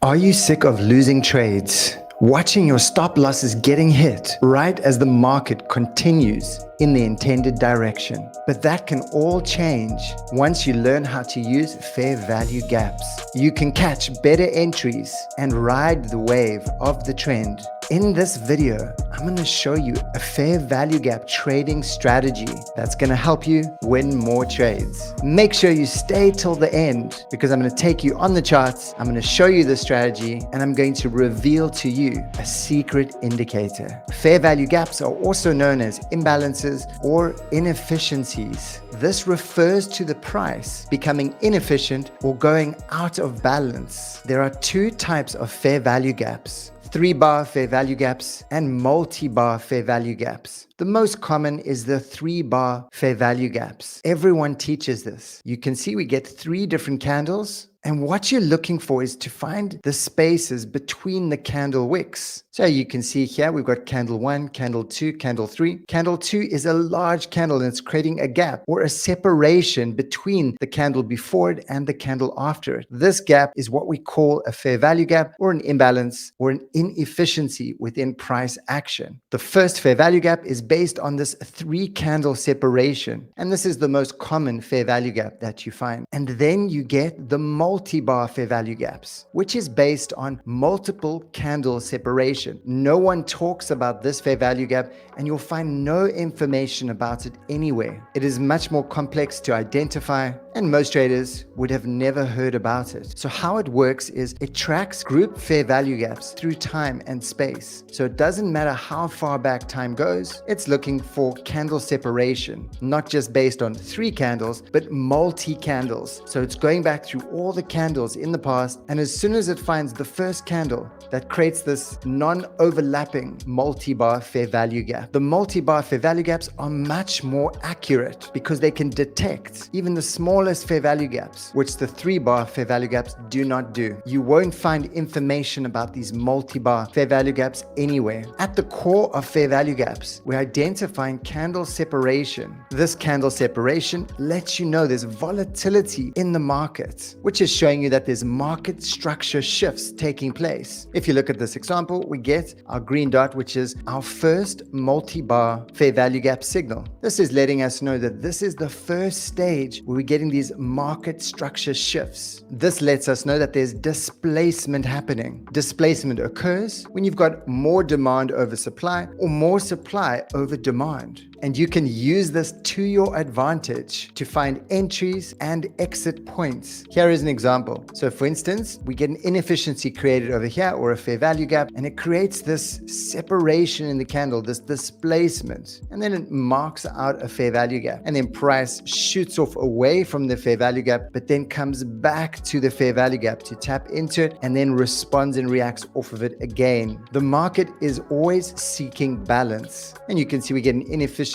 Are you sick of losing trades? Watching your stop losses getting hit right as the market continues in the intended direction. But that can all change once you learn how to use fair value gaps. You can catch better entries and ride the wave of the trend. In this video, I'm going to show you a fair value gap trading strategy that's going to help you win more trades. Make sure you stay till the end because I'm going to take you on the charts, I'm going to show you the strategy, and I'm going to reveal to you a secret indicator. Fair value gaps are also known as imbalances or inefficiencies. This refers to the price becoming inefficient or going out of balance. There are two types of fair value gaps: 3-bar fair value gaps and multi-bar fair value gaps. The most common is the 3-bar fair value gaps. Everyone teaches this. You can see we get 3 different candles, and what you're looking for is to find the spaces between the candle wicks. So you can see here we've got candle 1, candle 2, candle 3. Candle 2 is a large candle and it's creating a gap or a separation between the candle before it and the candle after it. This gap is what we call a fair value gap or an imbalance or an inefficiency within price action. The first fair value gap is based on this 3 candle separation, and this is the most common fair value gap that you find. And then you get the multi-bar fair value gaps, which is based on multiple candle separation. No one talks about this fair value gap, and you'll find no information about it anywhere. It is much more complex to identify, and most traders would have never heard about it. So how it works is it tracks group fair value gaps through time and space. So it doesn't matter how far back time goes, it's looking for candle separation, not just based on 3 candles, but multi-candles. So it's going back through all the candles in the past, and as soon as it finds the first candle that creates this non-overlapping multi-bar fair value gap. The multi-bar fair value gaps are much more accurate because they can detect even the smallest fair value gaps, which the 3-bar fair value gaps do not do. You won't find information about these multi-bar fair value gaps anywhere. At the core of fair value gaps, we're identifying candle separation. This candle separation lets you know there's volatility in the market, which is showing you that there's market structure shifts taking place. If you look at this example, we get our green dot, which is our first multi-bar fair value gap signal. This is letting us know that this is the first stage where we're getting these market structure shifts. This lets us know that there's displacement happening. Displacement occurs when you've got more demand over supply or more supply over demand. And you can use this to your advantage to find entries and exit points. Here is an example. So for instance, we get an inefficiency created over here or a fair value gap, and it creates this separation in the candle, this displacement, and then it marks out a fair value gap. And then price shoots off away from the fair value gap, but then comes back to the fair value gap to tap into it and then responds and reacts off of it again. The market is always seeking balance. And you can see we get an inefficiency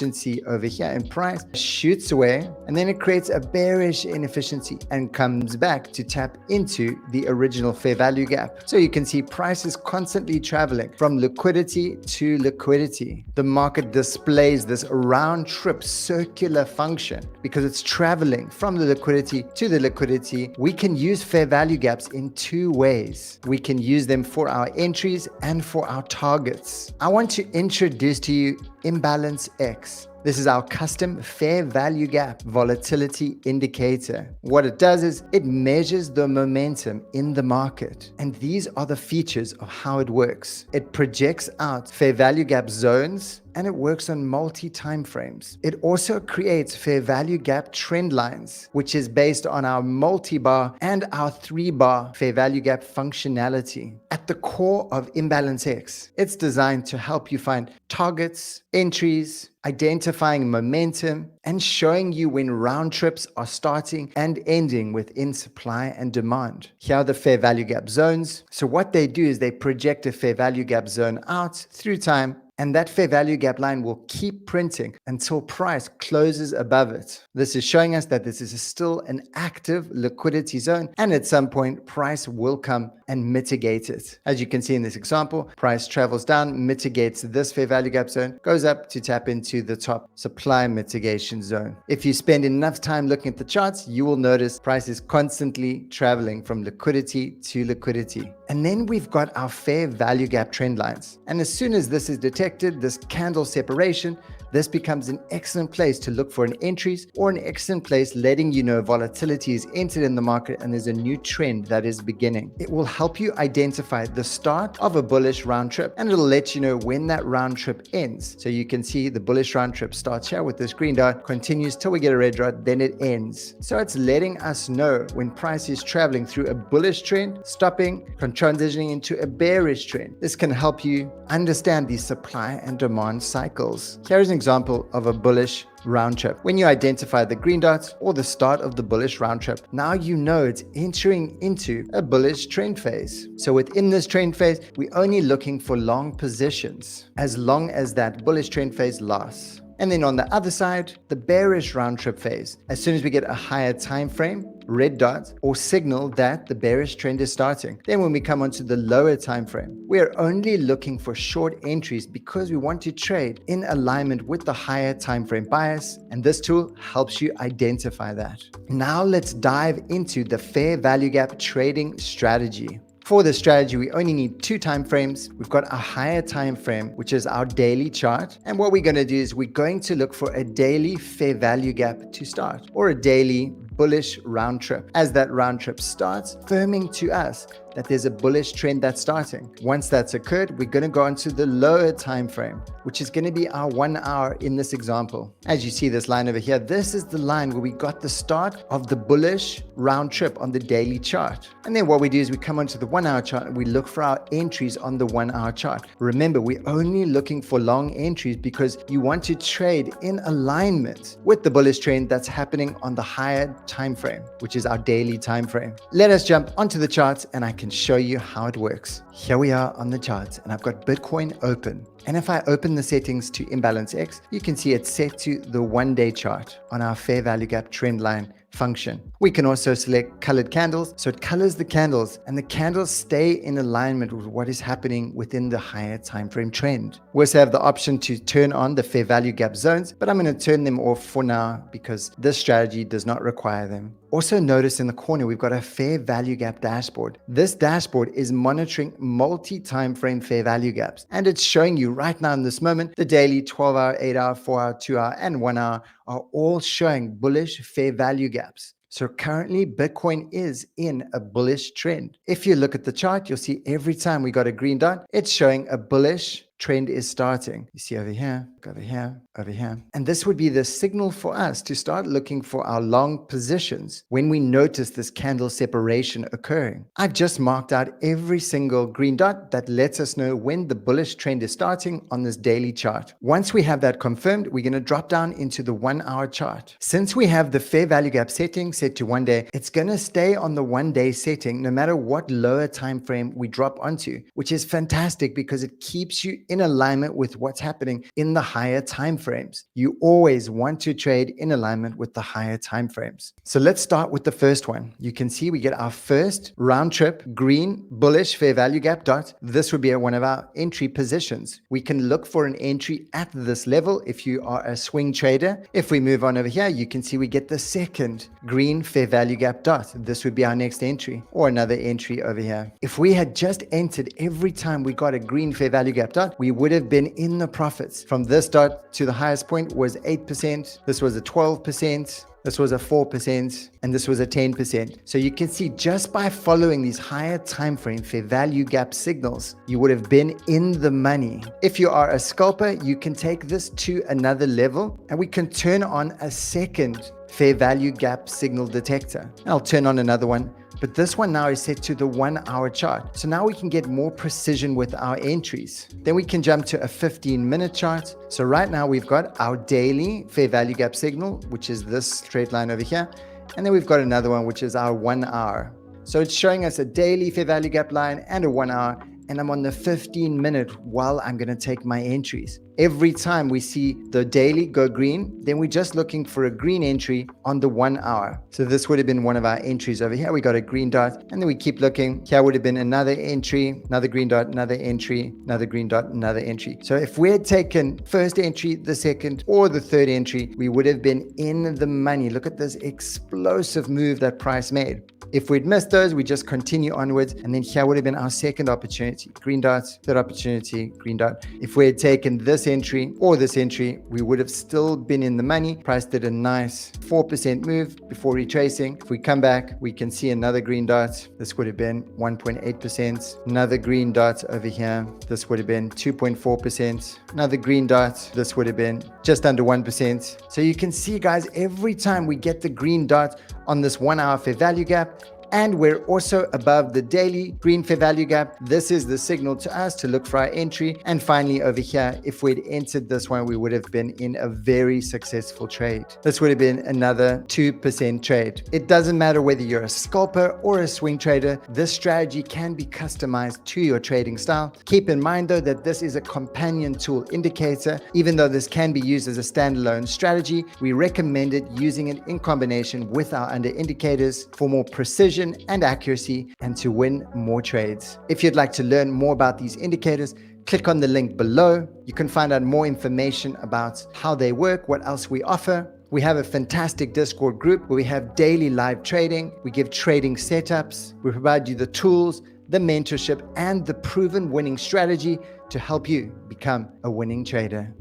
over here, and price shoots away, and then it creates a bearish inefficiency and comes back to tap into the original fair value gap. So you can see price is constantly traveling from liquidity to liquidity. The market displays this round trip circular function because it's traveling from the liquidity to the liquidity. We can use fair value gaps in 2 ways. We can use them for our entries and for our targets. I want to introduce to you Imbalance X. This is our custom fair value gap volatility indicator. What it does is it measures the momentum in the market. And these are the features of how it works. It projects out fair value gap zones, and it works on multi-time frames. It also creates fair value gap trend lines, which is based on our multi-bar and our 3-bar fair value gap functionality. At the core of Imbalance X, it's designed to help you find targets, entries, identifying momentum, and showing you when round trips are starting and ending within supply and demand. Here are the fair value gap zones. So what they do is they project a fair value gap zone out through time, and that fair value gap line will keep printing until price closes above it. This is showing us that this is still an active liquidity zone, and at some point price will come and mitigate it. As you can see in this example, price travels down, mitigates this fair value gap zone, goes up to tap into the top supply mitigation zone. If you spend enough time looking at the charts, you will notice price is constantly traveling from liquidity to liquidity. And then we've got our fair value gap trend lines. And as soon as this is detected, this candle separation, this becomes an excellent place to look for an entries, or an excellent place letting you know volatility is entered in the market and there's a new trend that is beginning. It will help you identify the start of a bullish round trip, and it'll let you know when that round trip ends. So you can see the bullish round trip starts here with this green dot, continues till we get a red dot, then it ends. So it's letting us know when price is traveling through a bullish trend, stopping, transitioning into a bearish trend. This can help you understand these supply and demand cycles. Here's an example of a bullish round trip. When you identify the green dots or the start of the bullish round trip, now you know it's entering into a bullish trend phase. So within this trend phase, we're only looking for long positions as long as that bullish trend phase lasts. And then on the other side, the bearish round trip phase. As soon as we get a higher time frame, red dot, or signal that the bearish trend is starting. Then when we come onto the lower time frame, we are only looking for short entries because we want to trade in alignment with the higher time frame bias, and this tool helps you identify that. Now let's dive into the fair value gap trading strategy. For this strategy, we only need 2 time frames. We've got a higher time frame, which is our daily chart. And what we're going to do is we're going to look for a daily fair value gap to start, or a daily bullish round trip. As that round trip starts, firming to us that there's a bullish trend that's starting. Once that's occurred, we're going to go into the lower time frame, which is going to be our 1 hour in this example. As you see this line over here, this is the line where we got the start of the bullish round trip on the daily chart. And then what we do is we come onto the 1 hour chart and we look for our entries on the 1 hour chart. Remember, we're only looking for long entries because you want to trade in alignment with the bullish trend that's happening on the higher time frame, which is our daily time frame. Let us jump onto the charts and I can show you how it works. Here we are on the charts and I've got Bitcoin open. And if I open the settings to Imbalance X, you can see it's set to the 1-day chart on our fair value gap trend line function. We can also select colored candles, so it colors the candles and the candles stay in alignment with what is happening within the higher time frame trend. We also have the option to turn on the fair value gap zones, but I'm going to turn them off for now because this strategy does not require them. Also notice in the corner, we've got a fair value gap dashboard. This dashboard is monitoring multi-time frame fair value gaps, and it's showing you right now in this moment, the daily 12-hour, 8-hour, 4-hour, 2-hour, and 1 hour are all showing bullish fair value gaps. So currently Bitcoin is in a bullish trend. If you look at the chart, you'll see every time we got a green dot, it's showing a bullish trend is starting. You see over here, over here, over here. And this would be the signal for us to start looking for our long positions when we notice this candle separation occurring. I've just marked out every single green dot that lets us know when the bullish trend is starting on this daily chart. Once we have that confirmed, we're going to drop down into the 1 hour chart. Since we have the fair value gap setting set to 1 day, it's going to stay on the 1 day setting no matter what lower time frame we drop onto, which is fantastic because it keeps you in alignment with what's happening in the higher time frames. You always want to trade in alignment with the higher time frames. So let's start with the first one. You can see we get our first round trip green bullish fair value gap dot. This would be one of our entry positions. We can look for an entry at this level if you are a swing trader. If we move on over here, you can see we get the second green fair value gap dot. This would be our next entry, or another entry over here. If we had just entered every time we got a green fair value gap dot, we would have been in the profits. From this dot to the highest point was 8%. This was a 12%. This was a 4%, and this was a 10%. So you can see just by following these higher time frame fair value gap signals, you would have been in the money. If you are a scalper, you can take this to another level, and we can turn on a second fair value gap signal detector. I'll turn on another one, but this one now is set to the 1 hour chart. So now we can get more precision with our entries. Then we can jump to a 15-minute chart. So right now we've got our daily fair value gap signal, which is this straight line over here. And then we've got another one, which is our 1 hour. So it's showing us a daily fair value gap line and a 1 hour. and I'm on the 15-minute while I'm going to take my entries. Every time we see the daily go green, then we're just looking for a green entry on the 1 hour. So this would have been one of our entries over here. We got a green dot, and then we keep looking. Here would have been another entry, another green dot, another entry, another green dot, another entry. So if we had taken first entry, the second, or the third entry, we would have been in the money. Look at this explosive move that price made. If we'd missed those, we just continue onwards. And then here would have been our second opportunity, green dots, third opportunity, green dot. If we had taken this entry or this entry, we would have still been in the money. Price did a nice 4% move before retracing. If we come back, we can see another green dot. This would have been 1.8%. Another green dot over here. This would have been 2.4%. Another green dot. This would have been just under 1%. So you can see, guys, every time we get the green dot on this 1 hour fair value gap, and we're also above the daily green fair value gap, this is the signal to us to look for our entry. And finally over here, if we'd entered this one, we would have been in a very successful trade. This would have been another 2% trade. It doesn't matter whether you're a scalper or a swing trader, this strategy can be customized to your trading style. Keep in mind though that this is a companion tool indicator. Even though this can be used as a standalone strategy, we recommend it using it in combination with our under indicators for more precision and accuracy and to win more trades. If you'd like to learn more about these indicators, click on the link below. You can find out more information about how they work, what else we offer. We have a fantastic Discord group where we have daily live trading. We give trading setups. We provide you the tools, the mentorship, and the proven winning strategy to help you become a winning trader.